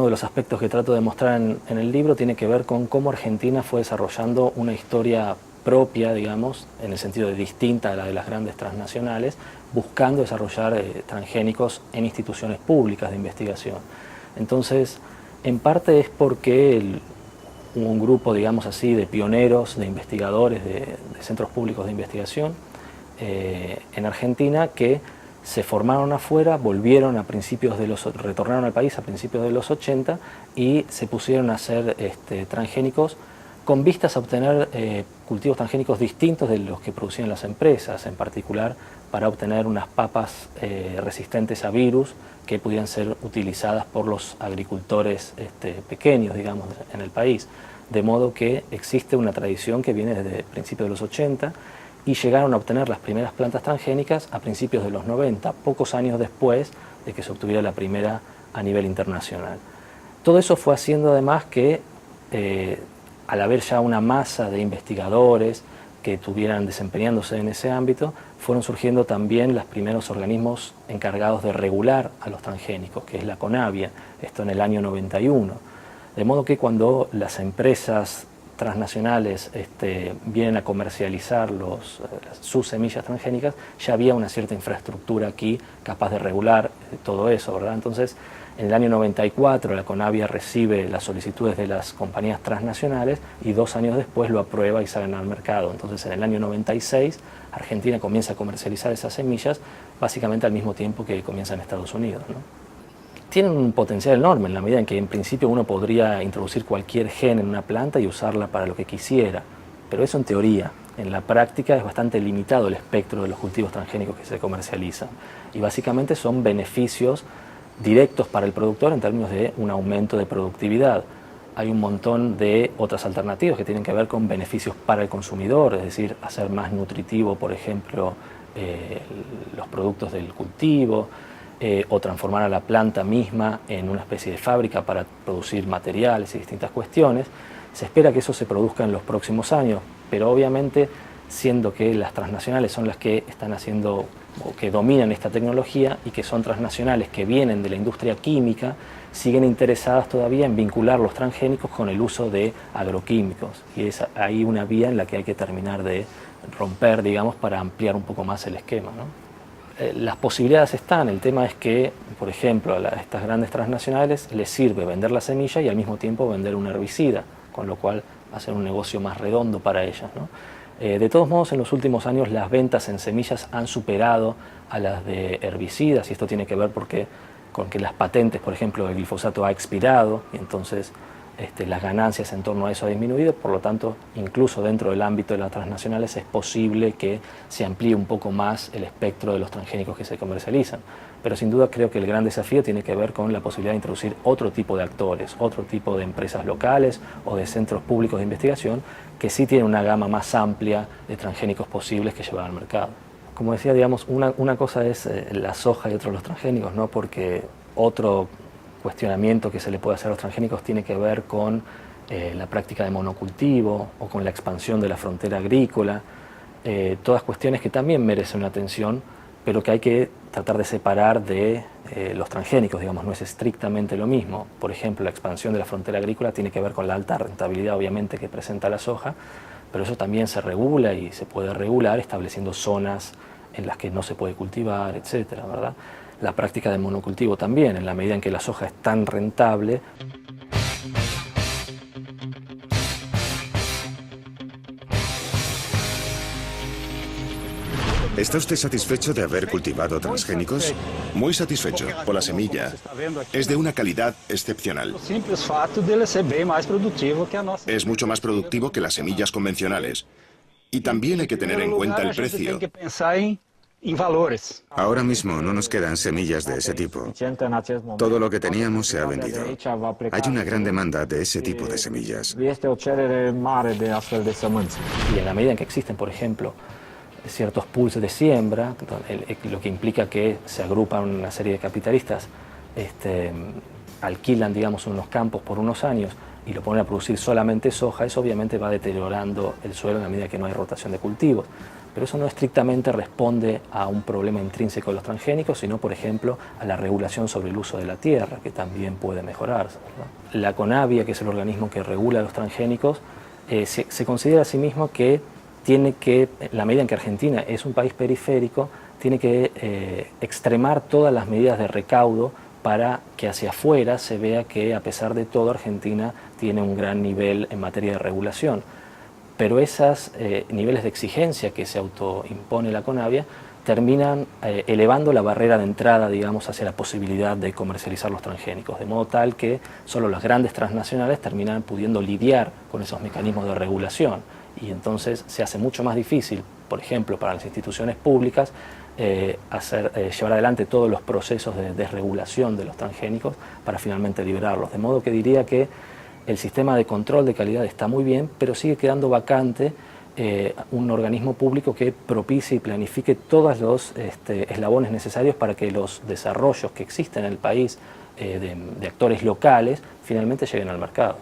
uno de los aspectos que trato de mostrar en el libro tiene que ver con cómo Argentina fue desarrollando una historia propia, digamos, en el sentido de distinta a la de las grandes transnacionales, buscando desarrollar transgénicos en instituciones públicas de investigación. Entonces, en parte es porque hubo un grupo, digamos así, de pioneros, de investigadores, de centros públicos de investigación en Argentina que se formaron afuera, volvieron a retornaron al país a principios de los 80 y se pusieron a hacer transgénicos con vistas a obtener cultivos transgénicos distintos de los que producían las empresas, en particular para obtener unas papas resistentes a virus que pudieran ser utilizadas por los agricultores pequeños, digamos, en el país. De modo que existe una tradición que viene desde principios de los 80 y llegaron a obtener las primeras plantas transgénicas a principios de los 90, pocos años después de que se obtuviera la primera a nivel internacional. Todo eso fue haciendo además que, al haber ya una masa de investigadores que estuvieran desempeñándose en ese ámbito, fueron surgiendo también los primeros organismos encargados de regular a los transgénicos, que es la CONAVIA, esto en el año 91. De modo que cuando las empresas transnacionales vienen a comercializar sus semillas transgénicas, ya había una cierta infraestructura aquí capaz de regular todo eso, ¿verdad? Entonces, en el año 94 la CONAVIA recibe las solicitudes de las compañías transnacionales y 2 años después lo aprueba y salen al mercado. Entonces, en el año 96 Argentina comienza a comercializar esas semillas básicamente al mismo tiempo que comienza en Estados Unidos, ¿no? Tienen un potencial enorme en la medida en que en principio uno podría introducir cualquier gen en una planta y usarla para lo que quisiera, pero eso en teoría. En la práctica es bastante limitado el espectro de los cultivos transgénicos que se comercializan y básicamente son beneficios directos para el productor en términos de un aumento de productividad. Hay un montón de otras alternativas que tienen que ver con beneficios para el consumidor, es decir, hacer más nutritivo, por ejemplo, los productos del cultivo, o transformar a la planta misma en una especie de fábrica para producir materiales y distintas cuestiones. Se espera que eso se produzca en los próximos años, pero obviamente, siendo que las transnacionales son las que están haciendo o que dominan esta tecnología y que son transnacionales que vienen de la industria química, siguen interesadas todavía en vincular los transgénicos con el uso de agroquímicos. Y es ahí una vía en la que hay que terminar de romper, digamos, para ampliar un poco más el esquema, ¿no? Las posibilidades están, el tema es que, por ejemplo, a estas grandes transnacionales les sirve vender la semilla y al mismo tiempo vender un herbicida, con lo cual hacer un negocio más redondo para ellas, ¿no? De todos modos, en los últimos años las ventas en semillas han superado a las de herbicidas y esto tiene que ver con que las patentes, por ejemplo, el glifosato ha expirado y entonces las ganancias en torno a eso han disminuido, por lo tanto, incluso dentro del ámbito de las transnacionales es posible que se amplíe un poco más el espectro de los transgénicos que se comercializan. Pero sin duda creo que el gran desafío tiene que ver con la posibilidad de introducir otro tipo de actores, otro tipo de empresas locales o de centros públicos de investigación que sí tienen una gama más amplia de transgénicos posibles que llevar al mercado. Como decía, digamos, una cosa es la soja y otra los transgénicos, ¿no? Porque otro cuestionamiento que se le puede hacer a los transgénicos tiene que ver con la práctica de monocultivo o con la expansión de la frontera agrícola, todas cuestiones que también merecen una atención, pero que hay que tratar de separar de los transgénicos, digamos, no es estrictamente lo mismo. Por ejemplo, la expansión de la frontera agrícola tiene que ver con la alta rentabilidad, obviamente, que presenta la soja, pero eso también se regula y se puede regular estableciendo zonas en las que no se puede cultivar, etcétera, ¿verdad? La práctica de monocultivo también, en la medida en que la soja es tan rentable. ¿Está usted satisfecho de haber cultivado transgénicos? Muy satisfecho, por la semilla. Es de una calidad excepcional. Es mucho más productivo que las semillas convencionales. Y también hay que tener en cuenta el precio. Ahora mismo no nos quedan semillas de ese tipo. Todo lo que teníamos se ha vendido. Hay una gran demanda de ese tipo de semillas. Y en la medida en que existen, por ejemplo, ciertos pools de siembra, lo que implica que se agrupan una serie de capitalistas, alquilan, digamos, unos campos por unos años y lo ponen a producir solamente soja, eso obviamente va deteriorando el suelo en la medida que no hay rotación de cultivos. Pero eso no estrictamente responde a un problema intrínseco de los transgénicos, sino, por ejemplo, a la regulación sobre el uso de la tierra, que también puede mejorarse, ¿verdad? La CONAVIA, que es el organismo que regula los transgénicos, se considera a sí mismo que tiene que, en la medida en que Argentina es un país periférico, tiene que extremar todas las medidas de recaudo para que hacia afuera se vea que, a pesar de todo, Argentina tiene un gran nivel en materia de regulación. Pero esos niveles de exigencia que se autoimpone la CONAVIA terminan elevando la barrera de entrada, digamos, hacia la posibilidad de comercializar los transgénicos, de modo tal que solo las grandes transnacionales terminan pudiendo lidiar con esos mecanismos de regulación, y entonces se hace mucho más difícil, por ejemplo, para las instituciones públicas, llevar adelante todos los procesos de desregulación de los transgénicos para finalmente liberarlos. De modo que diría que el sistema de control de calidad está muy bien, pero sigue quedando vacante un organismo público que propicie y planifique todos los eslabones necesarios para que los desarrollos que existen en el país de actores locales finalmente lleguen al mercado.